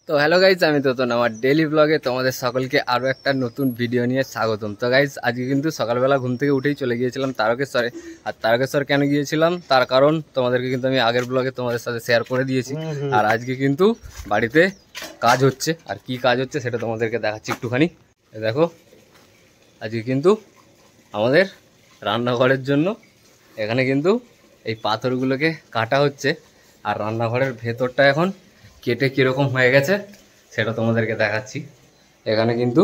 তো hello guys, আমি তো আমার ডেইলি ব্লগে তোমাদের সকলকে আরও একটা নতুন ভিডিও নিয়ে স্বাগতম। তো গাইজ, আজকে কিন্তু সকালবেলা ঘুম থেকে উঠেই চলে গিয়েছিলাম তারকেশ্বরে। আর তারকেশ্বর কেন গিয়েছিলাম তার কারণ তোমাদেরকে কিন্তু আমি আগের ব্লগে তোমাদের সাথে শেয়ার করে দিয়েছি। আর আজকে কিন্তু বাড়িতে কাজ হচ্ছে, আর কি কাজ হচ্ছে সেটা তোমাদেরকে দেখাচ্ছি একটুখানি। দেখো, আজকে কিন্তু আমাদের রান্নাঘরের জন্য এখানে কিন্তু এই পাথরগুলোকে কাটা হচ্ছে। আর রান্নাঘরের ভেতরটা এখন কেটে কীরকম হয়ে গেছে সেটা তোমাদেরকে দেখাচ্ছি। এখানে কিন্তু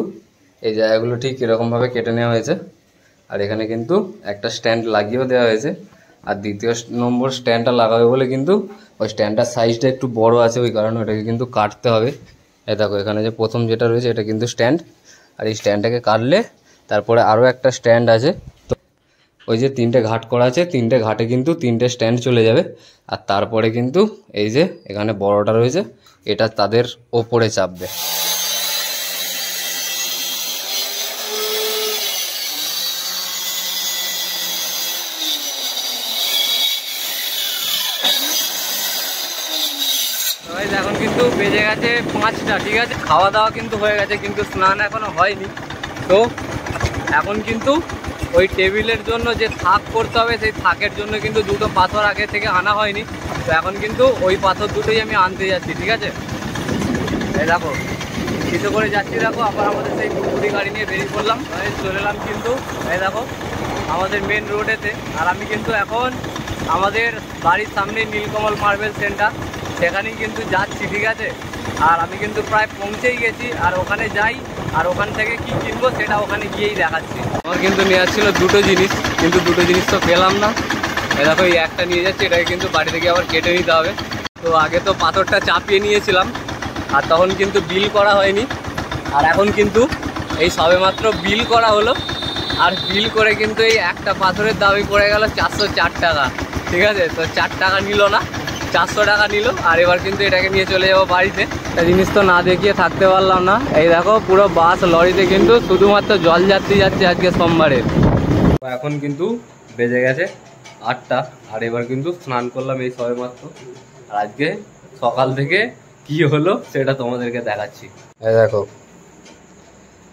এই জায়গাগুলো ঠিক কীরকমভাবে কেটে নেওয়া হয়েছে। আর এখানে কিন্তু একটা স্ট্যান্ড লাগিয়েও দেওয়া হয়েছে। আর দ্বিতীয় নম্বর স্ট্যান্ডটা লাগাবে বলে কিন্তু ওই স্ট্যান্ডটার সাইজটা একটু বড় আছে, ওই কারণে ওটাকে কিন্তু কাটতে হবে। এই দেখো, এখানে যে প্রথম যেটা রয়েছে এটা কিন্তু স্ট্যান্ড। আর এই স্ট্যান্ডটাকে কাটলে তারপরে আরও একটা স্ট্যান্ড আছে। তো ওই যে 3টে ঘাট করা আছে, 3টে ঘাটে কিন্তু 3টে স্ট্যান্ড চলে যাবে। আর তারপরে কিন্তু এই যে এখানে বড়টা রয়েছে এটা তাদের ওপরে চাপবে। এখন কিন্তু বেজে গেছে 5টা, ঠিক আছে। খাওয়া দাওয়া কিন্তু হয়ে গেছে, কিন্তু স্নান এখনো হয়নি। তো এখন কিন্তু ওই টেবিলের জন্য যে থাক করতে হবে, সেই থাকের জন্য কিন্তু দুটো পাথর আগে থেকে আনা হয়নি। তো এখন কিন্তু ওই পাথর দুটোই আমি আনতে যাচ্ছি, ঠিক আছে। এই দেখো, কিছু করে যাচ্ছি। দেখো, আবার আমাদের সেই কুকুরি গাড়ি নিয়ে বেরিয়ে পড়লাম, চলে এলাম কিন্তু এই দেখো আমাদের মেন রোডেতে। আর আমি কিন্তু এখন আমাদের বাড়ির সামনে নীলকমল মার্বেল সেন্টার, সেখানেই কিন্তু যাচ্ছি, ঠিক আছে। আর আমি কিন্তু প্রায় পৌঁছেই গেছি। আর ওখানে যাই, আর ওখান থেকে কি কিনবো সেটা ওখানে গিয়েই দেখাচ্ছি। আমার কিন্তু নেওয়ার ছিল দুটো জিনিস, কিন্তু দুটো জিনিস তো পেলাম না। এই দেখো, এই একটা নিয়ে যাচ্ছি, এটাকে কিন্তু বাড়ি থেকে আবার কেটে নিতে হবে। তো আগে তো পাথরটা চাপিয়ে নিয়েছিলাম, আর তখন কিন্তু বিল করা হয়নি। আর এখন কিন্তু এই সবেমাত্র বিল করা হলো। আর বিল করে কিন্তু এই একটা পাথরের দামই পড়ে গেল 404 টাকা, ঠিক আছে। তো 4 টাকা নিল না, 400 টাকা নিল। আর এবার কিন্তু এটাকে নিয়ে চলে যাবো বাড়িতে। একটা জিনিস তো না দেখিয়ে থাকতে পারলাম না। এই দেখো, পুরো বাস লরিতে কিন্তু শুধুমাত্র জলযাত্রী যাচ্ছে আজকে সোমবারে। এখন কিন্তু বেজে গেছে 8টা। আর এবার কিন্তু স্নান করলাম এই সবেমাত্র। আর আজকে সকাল থেকে কি হলো সেটা তোমাদেরকে দেখাচ্ছি। এই দেখো,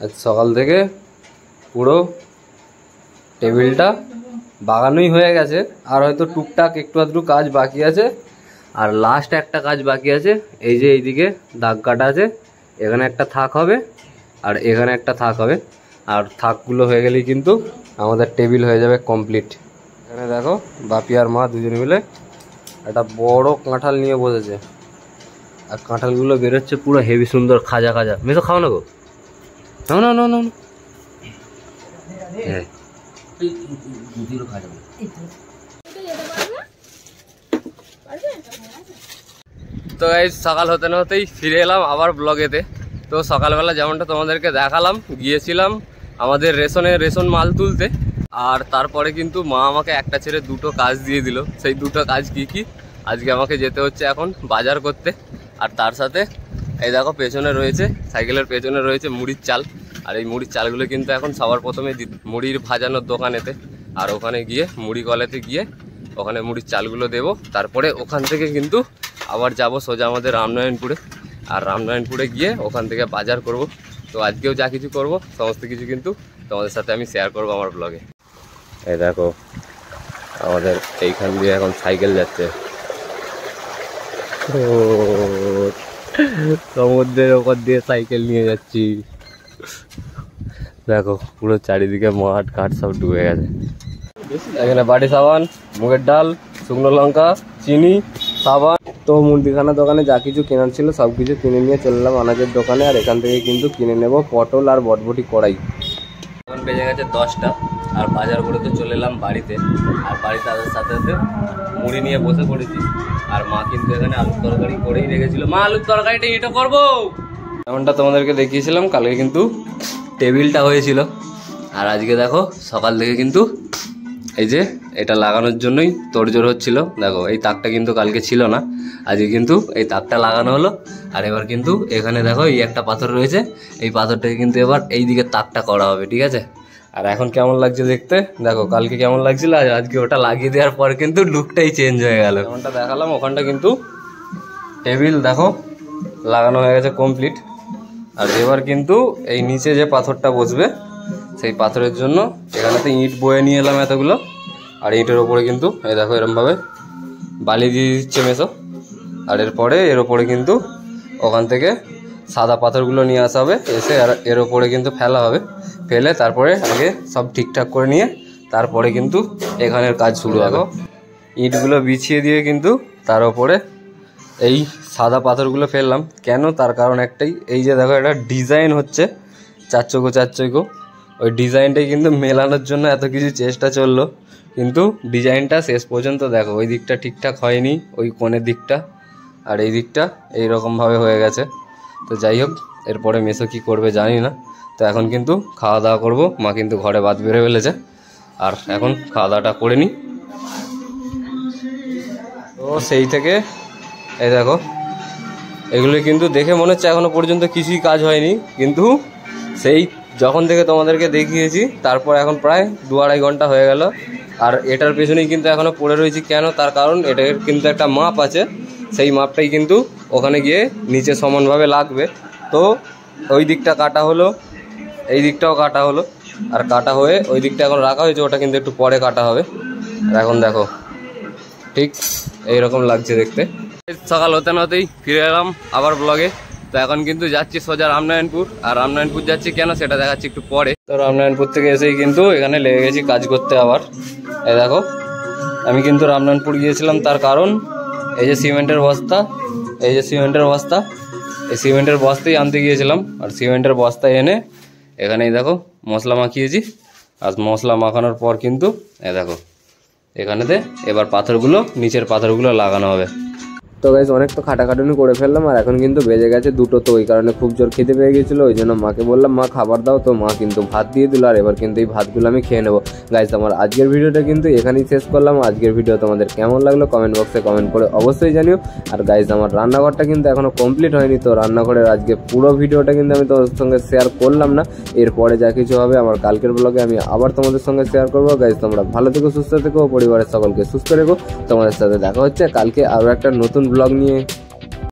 আজ সকাল থেকে পুরো টেবিলটা বাগানোই হয়ে গেছে। আর হয়তো টুকটাক একটু আধটু কাজ বাকি আছে। আর লাস্ট একটা কাজ বাকি আছে, এই যে এইদিকে দাগ কাটা আছে, এখানে একটা থাক হবে আর এখানে একটা থাক হবে। আর থাকগুলো হয়ে গেলেই কিন্তু আমাদের টেবিল হয়ে যাবে কমপ্লিট। এখানে দেখো, বাপি আর মা দুজনে মিলে একটা বড় কাঁঠাল নিয়ে বসেছে। আর কাঁঠালগুলো বেরোচ্ছে পুরো হেভি সুন্দর খাজা খাজা। মেসো খাও না গো, না না না না। হ্যাঁ, তো এই সকাল হতে না হতেই ফিরে এলাম আবার ব্লগেতে। তো সকালবেলা যেমনটা তোমাদেরকে দেখালাম, গিয়েছিলাম আমাদের রেশন মাল তুলতে। আর তারপরে কিন্তু মা আমাকে একটা ছেড়ে দুটো কাজ দিয়ে দিল। সেই দুটো কাজ কি কি, আজকে আমাকে যেতে হচ্ছে এখন বাজার করতে। আর তার সাথে এই দেখো পেছনে রয়েছে, সাইকেলের পেছনে রয়েছে মুড়ির চাল। আর এই মুড়ির চালগুলো কিন্তু এখন সবার প্রথমে মুড়ির ভাজানোর দোকানেতে। আর ওখানে গিয়ে মুড়ি কলেতে গিয়ে ওখানে মুড়ির চালগুলো দেবো। তারপরে ওখান থেকে কিন্তু আবার যাব সোজা আমাদের রামনারায়ণপুরে। আর রামনারায়ণপুরে গিয়ে ওখান থেকে বাজার করব। তো আজকেও যা কিছু করব সমস্ত কিছু কিন্তু তোমাদের সাথে আমি শেয়ার করব আমার ব্লগে। এই দেখো, আমাদের এইখান দিয়ে এখন সাইকেল যাচ্ছে। সমুদ্রের ওপর দিয়ে সাইকেল নিয়ে যাচ্ছি। দেখো, পুরো চারিদিকে মাঠ ঘাট সব ডুবে গেছে। এখানে বাটি সাবান, মুগের ডাল, শুকনো লঙ্কা, চিনি, সাবান। তো মুদিখানা দোকানে যা কিছু কেনার ছিল সব কিছু কিনে নিয়ে চলে এলাম আনাজের দোকানে। আর এখান থেকে কিন্তু কিনে নেব পটল আর বটবটি কড়াই। এখন বেজে গেছে 10টা। আর বাজার করে তো চলে এলাম বাড়িতে। আর বাড়িতে আসার সাথে সাথে মুড়ি নিয়ে বসে পড়েছি। আর মা কিন্তু এখানে আলুর তরকারি করেই রেখেছিল। মা, আলুর তরকারিটা এটা করবো। যেমনটা তোমাদেরকে দেখিয়েছিলাম, কালকে কিন্তু টেবিলটা হয়েছিল। আর আজকে দেখো সকাল থেকে কিন্তু এই যে এটা লাগানোর জন্যই তোড়জোড় হচ্ছিল। দেখো, এই তাকটা কিন্তু কালকে ছিল না, আজকে কিন্তু এই তাকটা লাগানো হলো। আর এবার কিন্তু এখানে দেখো এই একটা পাথর রয়েছে, এই পাথরটাকে কিন্তু এবার এই দিকে তাকটা করা হবে, ঠিক আছে। আর এখন কেমন লাগছে দেখতে দেখো, কালকে কেমন লাগছিল আর আজকে ওটা লাগিয়ে দেওয়ার পর কিন্তু লুকটাই চেঞ্জ হয়ে গেল। যেমনটা দেখালাম ওখানটা কিন্তু টেবিল দেখো লাগানো হয়ে গেছে কমপ্লিট। আর এবার কিন্তু এই নিচে যে পাথরটা বসবে সেই পাথরের জন্য এখানেতে ইট বয়ে নিয়ে এলাম এতগুলো। আর ইটের ওপরে কিন্তু এই দেখো এরমভাবে বালি দিয়ে দিচ্ছে মেসো। আর এরপরে এর ওপরে কিন্তু ওখান থেকে সাদা পাথরগুলো নিয়ে আসা হবে, এসে আর এর ওপরে কিন্তু ফেলা হবে। ফেলে তারপরে আগে সব ঠিকঠাক করে নিয়ে তারপরে কিন্তু এখানের কাজ শুরু হবে। ইটগুলো বিছিয়ে দিয়ে কিন্তু তার ওপরে এই সাদা পাথরগুলো ফেললাম। কেন? তার কারণ একটাই, এই যে দেখো একটা ডিজাইন হচ্ছে চার চৌকো, ওই ডিজাইনটাই কিন্তু মেলানোর জন্য এত কিছু চেষ্টা চললো, কিন্তু ডিজাইনটা শেষ পর্যন্ত দেখো ওই দিকটা ঠিকঠাক হয়নি, ওই কোণের দিকটা আর এই দিকটা এইরকমভাবে হয়ে গেছে। তো যাই হোক, এরপরে মেসো কী করবে জানি না। তো এখন কিন্তু খাওয়া দাওয়া করবো, মা কিন্তু ঘরে ভাত বেড়ে ফেলেছে। আর এখন খাওয়া দাওয়াটা করে নিই। তো সেই থেকে এই দেখো এগুলো কিন্তু দেখে মনে হচ্ছে এখনও পর্যন্ত কিছুই কাজ হয়নি, কিন্তু সেই যখন থেকে তোমাদেরকে দেখিয়েছি তারপর এখন প্রায় 2-2.5 ঘন্টা হয়ে গেল। আর এটার পেছনেই কিন্তু এখনও পড়ে রয়েছি। কেন? তার কারণ এটার কিন্তু একটা মাপ আছে, সেই মাপটাই কিন্তু ওখানে গিয়ে নিচে সমানভাবে লাগবে। তো ওই দিকটা কাটা হলো, এই দিকটাও কাটা হলো, আর কাটা হয়ে ওই দিকটা এখন রাখা হয়েছে, ওটা কিন্তু একটু পরে কাটা হবে। আর এখন দেখো ঠিক এইরকম লাগছে দেখতে। সকাল হতে না হতেই ফিরে এলাম আবার ব্লগে। তো এখন কিন্তু যাচ্ছি সোজা রামনারায়ণপুর। আর রামনারায়ণপুর যাচ্ছি কেন সেটা দেখাচ্ছি একটু পরে। তো রামনারায়ণপুর থেকে এসেই কিন্তু এখানে লেগে গেছি কাজ করতে আবার। এই দেখো আমি কিন্তু রামনারায়ণপুর গিয়েছিলাম, তার কারণ এই যে সিমেন্টের বস্তা, এই সিমেন্টের বস্তাই আনতে গিয়েছিলাম। আর সিমেন্টের বস্তা এনে এখানেই দেখো মশলা মাখিয়েছি। আর মশলা মাখানোর পর কিন্তু এই দেখো এখানেতে এবার পাথরগুলো, নিচের পাথরগুলো লাগানো হবে। তো গাইজ অনেক তো খাটাখাটুনি করে ফেললাম, আর এখন কিন্তু বেজে গেছে 2টো। তো ওই কারণে খুব জোর খেতে পেয়ে গেছিলো, ওই জন্য মাকে বললাম মা খাবার দাও। তো মা কিন্তু ভাত দিয়ে দিল, আর এবার কিন্তু এই ভাতগুলো আমি খেয়ে নেবো। গাইজ আমার আজকের ভিডিওটা কিন্তু এখানেই শেষ করলাম। আজকের ভিডিও তোমাদের কেমন লাগলো কমেন্ট বক্সে কমেন্ট করে অবশ্যই জানিও। আর গাইজ আমার রান্নাঘরটা কিন্তু এখনও কমপ্লিট হয়নি, তো রান্নাঘরের আজকে পুরো ভিডিওটা কিন্তু আমি তোমাদের সঙ্গে শেয়ার করলাম না। এরপরে যা কিছু হবে আমার কালকের ব্লগে আমি আবার তোমাদের সঙ্গে শেয়ার করবো। গাইজ তোমরা ভালো থেকো, সুস্থ থেকো, পরিবারের সকলকে সুস্থ রেখো। তোমাদের সাথে দেখা হচ্ছে কালকে আরও একটা নতুন ব্লগ নিয়ে।